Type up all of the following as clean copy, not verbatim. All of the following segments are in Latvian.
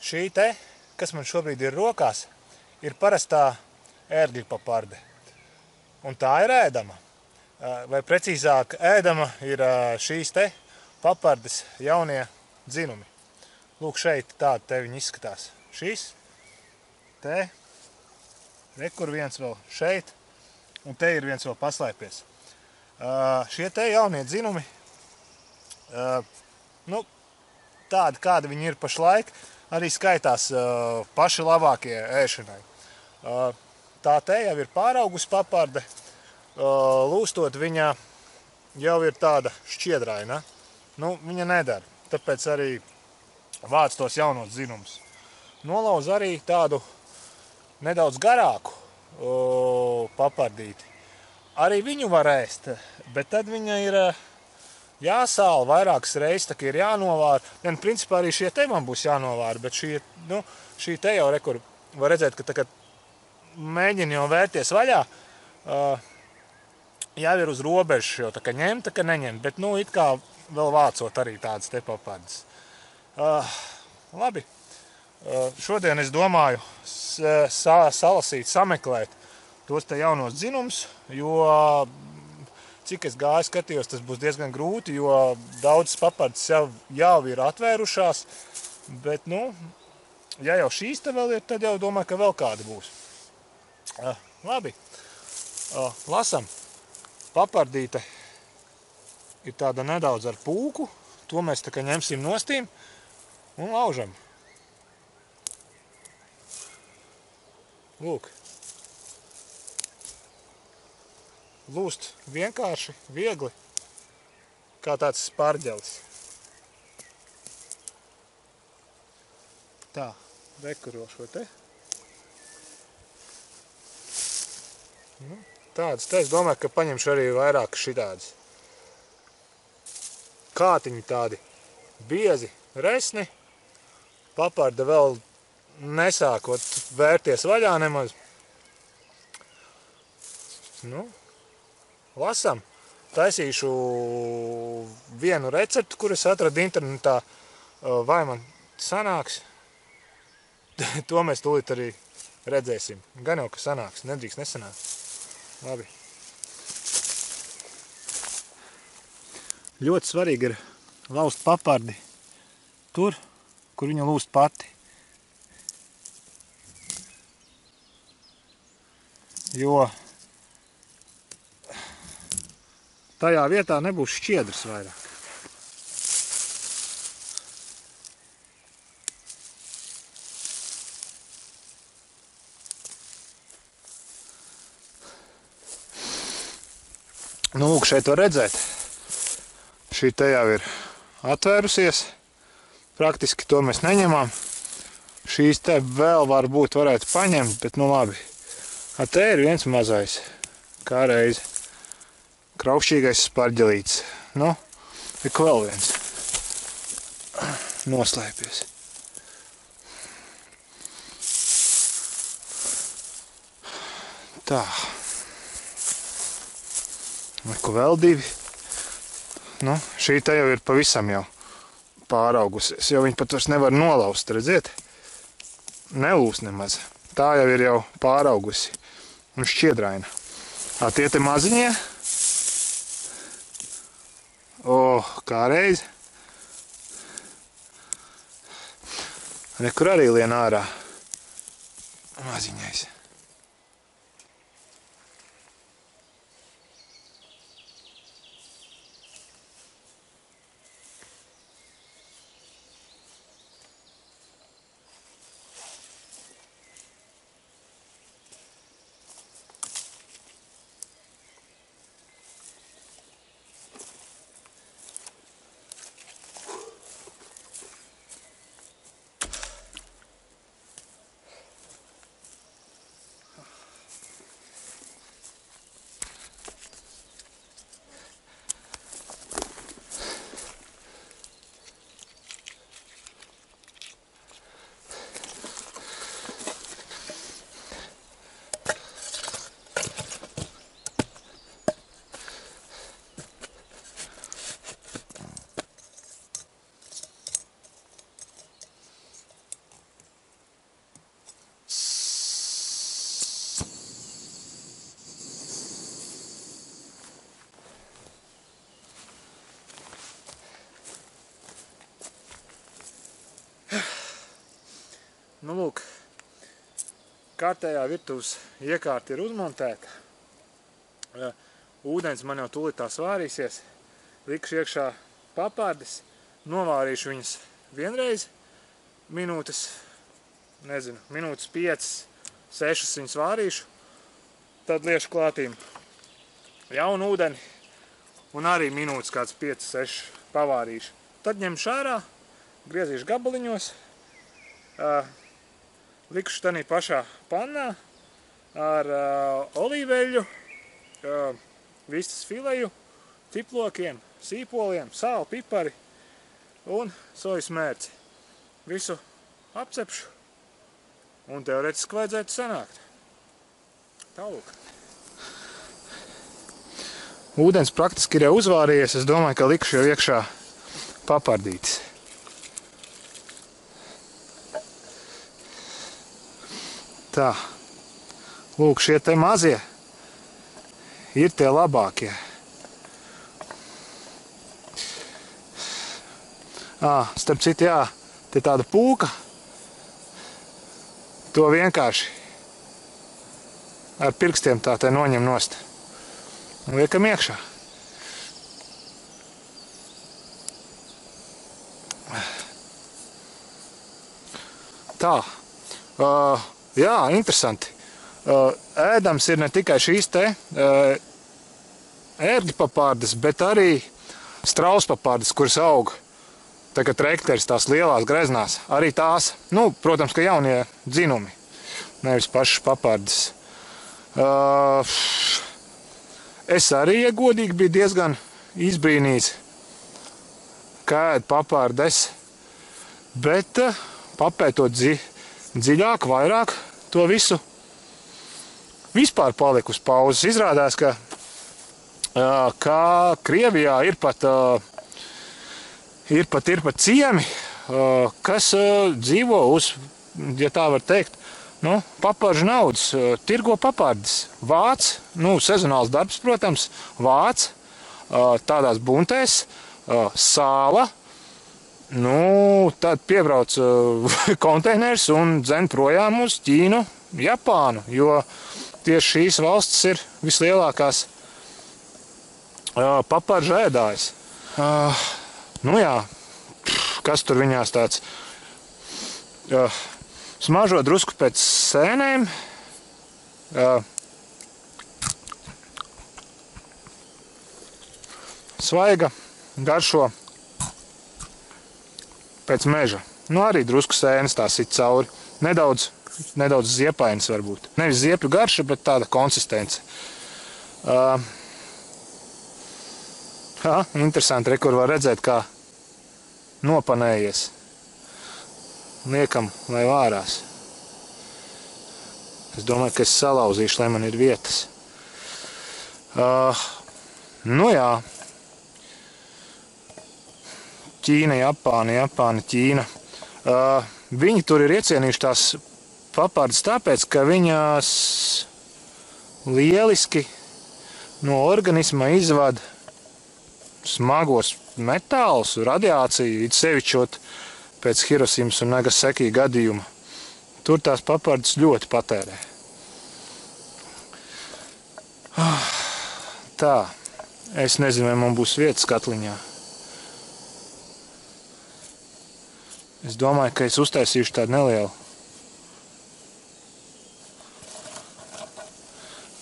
Šī te, kas man šobrīd ir rokās, ir parastā ērgļu paparde. Un tā ir ēdama. Vai precīzāk, ēdama ir šīs te papardes jaunie dzinumi. Lūk, šeit tādi te viņi izskatās. Šis, te, rekur viens vēl šeit, un te ir viens vēl paslēpies. Šie te jaunie dzinumi, nu, tādi, kādi viņi ir pašlaik, arī skaitās paši labākie ēšanai. Tā te jau ir pāraugusi paparde, lūstot viņa jau ir tāda šķiedraina. Nu, viņa nedara, tāpēc arī vāc tos jaunos dzinumus. Nolauz arī tādu nedaudz garāku papardīti. Arī viņu var ēst, bet tad viņa ir jāsāla vairākas reizes, tā kā ir jānovāra. Principā arī šie te man būs jānovāra, bet šī te jau rekur var redzēt, ka tā kā mēģina jau vērties vaļā, jau ir uz robežas jau tā kā ņem, tā kā neņem, bet nu it kā vēl vācot arī tādas te papardes. Labi, šodien es domāju salasīt, sameklēt tos te jaunos dzinumus, jo cik es gāju skatījos, tas būs diezgan grūti, jo daudzas papardes jau ir atvērušās, bet nu, ja jau šīs te vēl ir, tad jau domāju, ka vēl kādi būs. Labi, lasam. Papardīte ir tāda nedaudz ar pūku, to mēs tā kā ņemsim nostīm un laužam. Lūk. Lūst vienkārši, viegli, kā tāds spārģelis. Tā, rekuro šo te. Nu, tādas te es domāju, ka paņemšu arī vairāk šitādas. Kātiņi tādi biezi, resni. Paparde vēl nesākot vērties vaļā nemaz. Nu, lasam. Taisīšu vienu receptu, kur es atradu internetā. Vai man sanāks? To mēs tūlīt arī redzēsim. Gan jau, ka sanāks. Nedrīkst nesanākt. Labi. Ļoti svarīgi ir laust papardi tur, kur viņa lūst pati. Jo tajā vietā nebūs šķiedrs vairāk. Nu, lūk, šeit var redzēt. Šī te jau ir atvērusies. Praktiski to mēs neņemam. Šīs te vēl varbūt varētu paņemt, bet nu labi. Te ir viens mazais, kā reiz. Kraukšķīgais spārģelīts. Nu, ir vēl viens. Noslēpies. Tā. Neko vēl divi. Nu, šī te jau ir pavisam jau pāraugusies, jo viņi pat vairs nevar nolaust, redziet? Nelūs nemaz. Tā jau ir jau pāraugusi un šķiedraina. Tie te maziņie. Kā reiz. Nekur arī lien ārā maziņais. Nu, lūk, kārtējā virtuves iekārta ir uzmontēta. Ūdens man jau tūlītā svārīsies. Likšu iekšā papārdes, novārīšu viņas vienreiz, minūtes 5, 6 viņas vārīšu, tad liešu klātīm jaunu ūdeni un arī minūtes kāds 5, 6 pavārīšu. Tad ņemšu ārā, griezīšu gabaliņos, likšu tanī pašā pannā ar olīveļu, vistas fileju, ciplokiem, sīpoliem, sāli, pipari un sojas mērci. Visu apcepšu un teoretiski vajadzētu sanākt. Tālūk. Ūdens praktiski ir jau uzvārījies, es domāju, ka likšu jau iekšā papardītis. Tā, lūk, šie te mazie ir tie labākie. Starp citu, jā, te tāda pūka, to vienkārši ar pirkstiem tā te noņem nost un liekam iekšā. Tā, jā, interesanti. Ēdams ir ne tikai šīs te ērgļu papārdes, bet arī strauspapārdes, kuras aug tagad trekteris tās lielās greznās. Arī tās, nu, protams, ka jaunie dzinumi, nevis pašas papārdes. Es arī, ja godīgi, biju diezgan izbrīnījis, kā ēd papārdes, bet papētot dziļāk, vairāk, to visu vispār palika uz pauzes. Izrādās, ka Krievijā ir pat ciemi, kas dzīvo uz, ja tā var teikt, nu, papāržu naudas, tirgo papārdes. Vāc, nu, sezonāls darbs, protams, vāc, tādās buntēs, sāla, nu, tad piebrauc konteiners un dzen projām uz Ķīnu, Japānu, jo tieši šīs valstis ir vislielākās papāržu ēdājas. Nu jā, kas tur viņās tāds? Smažo drusku pēc sēnēm. Svaiga, garšo pēc meža. Nu arī drusku sēnes tā sit cauri. Nedaudz ziepainas varbūt. Nevis ziepju garša, bet tāda konsistence. Interesanti, kur var redzēt, kā nopanējies. Liekam, lai vārās. Es domāju, ka es salauzīšu, lai man ir vietas. Nu jā. Ķīna, Japāna, Ķīna. Viņi tur ir iecienījuši tās papārdes tāpēc, ka viņās lieliski no organisma izvada smagos metālus, radiāciju, it sevišķot pēc Hirosimas un Nagasaki gadījuma. Tur tās papārdes ļoti patērē. Tā, es nezinu, vai man būs vietas katliņā. Es domāju, ka es uztaisīšu tādu nelielu.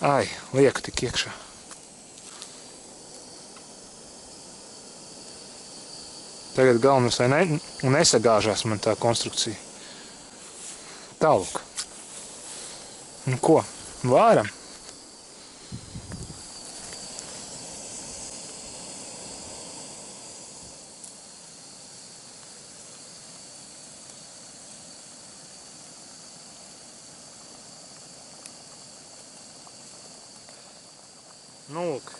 Ai, lieku tik iekšā. Tagad galvenais, lai nesagāžās man tā konstrukcija. Tālūk. Nu ko, vāram? Nu, lūk.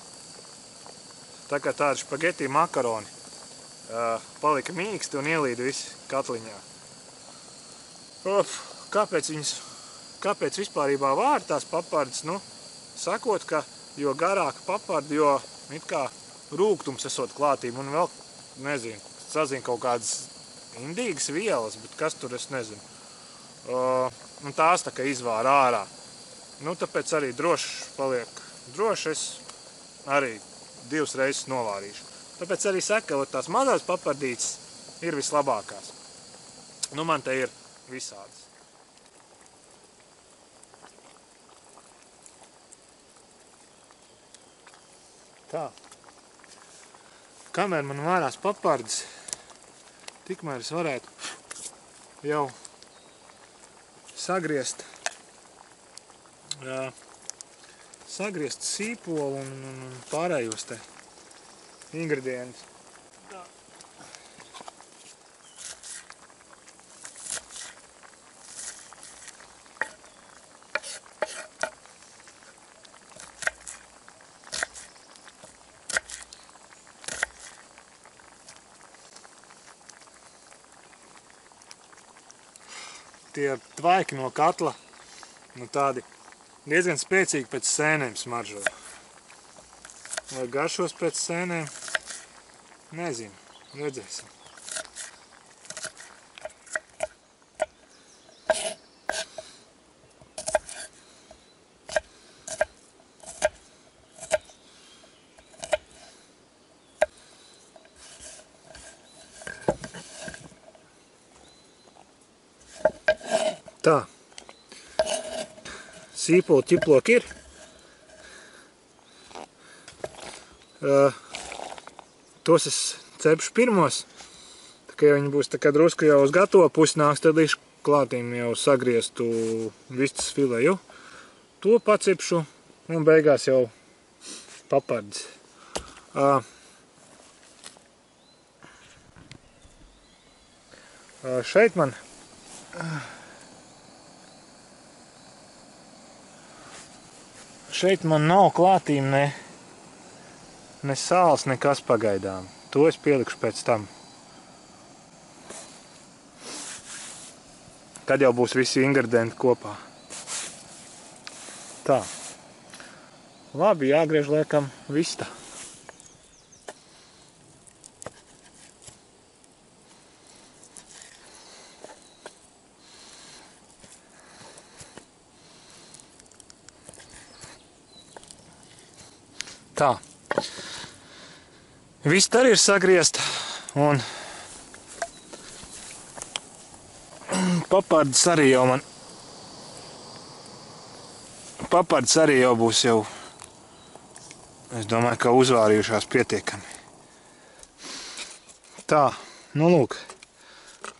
Tā kā tādi špageti makaroni palika mīksti un ielīda visi katliņā. Kāpēc vispārībā vār tās papārdes? Nu, sakot, ka jo garāka papārda, jo it kā rūgtums esot klātīm un vēl, nezinu, sazina kaut kādas indīgas vielas, bet kas tur es nezinu. un tās tā kā izvāra ārā. Nu, tāpēc arī droši paliek. Droši es arī 2 reizes novārīšu. Tāpēc arī saka, ka tās mazās papardītes ir vislabākās. Nu, man te ir visādas. Tā. Kamēr man vārās papardes, tikmēr es varētu jau sagriezt sīpolu un pārējos te ingredientus. Tie tvaiki no katla, nu tādi diezgan spēcīgi pēc sēnēm smaržo. Vai garšos pēc sēnēm? Nezinu, redzēsim. Tā, sīpoli ķiploki ir. Tos es cepšu pirmos, tā kā viņi būs tā kā drusku jau uz gatavo pusi nāks, tad līdz klātīm jau sagrieztu vistas fileju. To pacepšu un beigās jau papardes. Šeit man nav klātīm ne sāls, nekas pagaidām. To es pielikšu pēc tam. Kad jau būs visi ingredienti kopā. Tā. Labi, jāgriež liekam vista. Tā. Viss arī ir sagriezta un papardes arī jau man būs jau, es domāju, ka uzvārījušās pietiekami. Tā, nu lūk,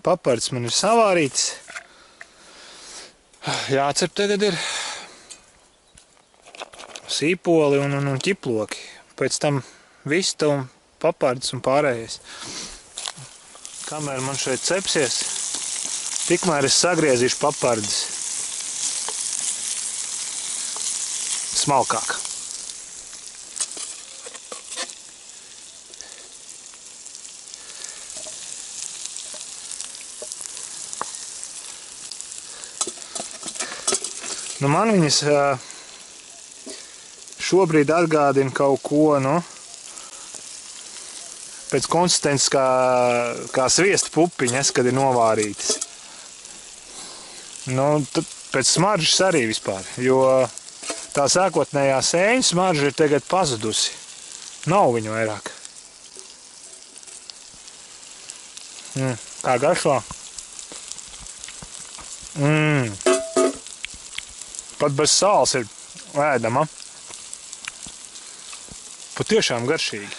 papardes man ir savārītas. Jācep tagad ir sīpoli un ķiploki. Pēc tam vista un papardes un pārējais. Kamēr man šeit cepsies, tikmēr es sagriezīšu papardes smalkāk. Nu, man viņas šobrīd atgādina kaut ko, nu, pēc konsistences kā sviesta pupiņas, kad ir novārītas. Nu, tad pēc smaržas arī vispār, jo tā sākotnējā sēņu smarža ir tagad pazudusi. Nav viņu vairāk. Kā garšo? Pat bez sāls ir ēdama. Patiešām garšīgi.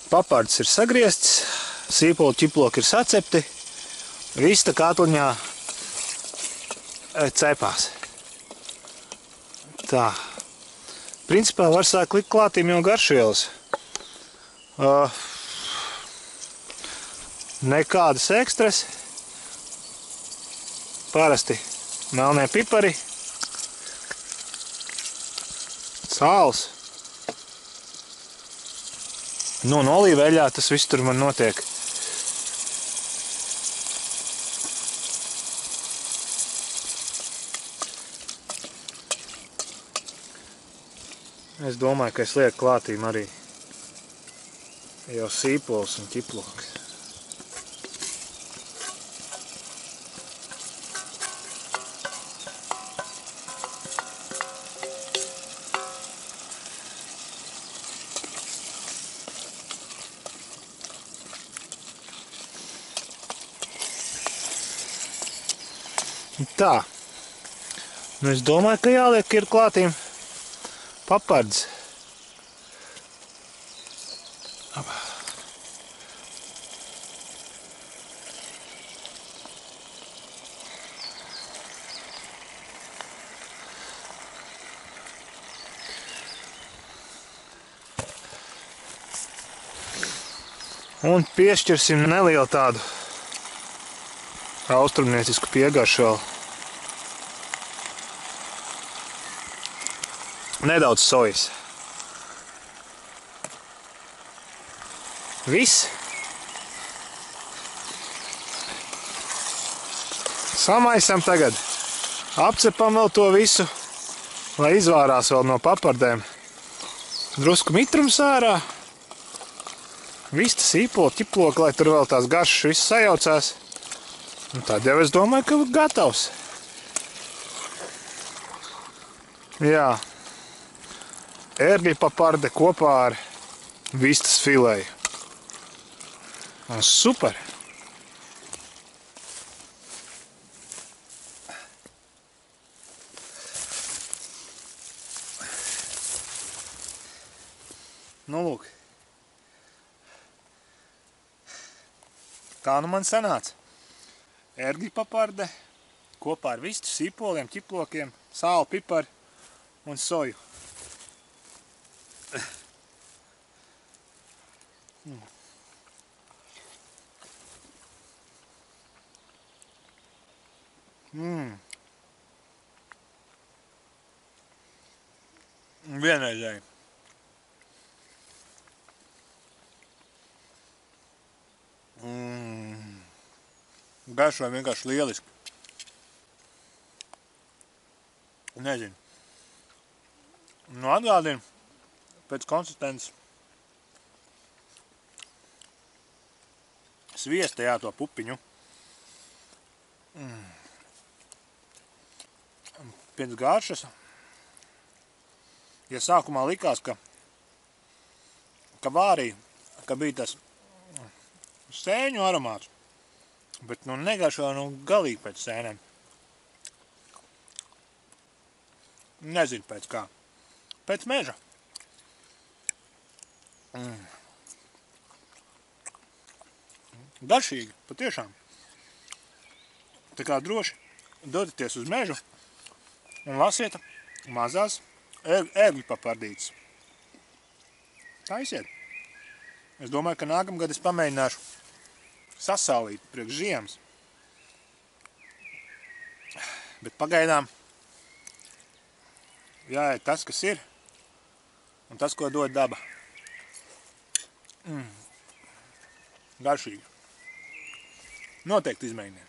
Papardes ir sagrieztas, sīpoli ķiploki ir sacepti, vista katliņā cepās. Tā. Principā var sākt likt klātīm jau garšvielas. Nekādas ekstras. Parasti melnie pipari. Sāls. Nu, un olīveļā tas viss tur man notiek. Es domāju, ka es lieku klātīm arī jau sīpols un ķiploks. Tā. Nu, es domāju, ka jāliek ir klātīm papards. Un piešķirsim nelielu tādu austrumniecisku piegaršu vēl. Nedaudz sojas. Viss. Samaisam tagad. Apcepam vēl to visu, lai izvārās vēl no papardēm. Drusku mitrums ārā. Vistas īpola, ķiploka, lai tur vēl tās garšas viss sajaucās. Un tad jau es domāju, ka gatavs. Jā. Ērgļu paparde kopā ar vistas filēju. Super! Nu, lūk. Tā nu man sanāca. Ērgļu paparde kopā ar vistu, sīpoliem, ķiplokiem, sāli, pipari un soju. Vienreizēji. Garšo vienkārši lieliski. Nezinu. Nu, atgādinu pēc konsistences. Sviesta, jā, to pupiņu. Pēc garšas. Ja sākumā likās, ka vārīja, ka bija tas sēņu aromāts, bet nu negaršo galīgi pēc sēnēm. Nezinu pēc kā. Pēc meža. Garšīgi, patiešām. Tā kā droši dodaties uz mežu un lasiet mazās ērgļu papardītes. Taisiet. Es domāju, ka nākamgad es pamēģināšu sasālīt priekš ziemas. Bet pagaidām jāiet tas, kas ir, un tas, ko dod daba. Garšīgi. Noteikti izmēģiniet.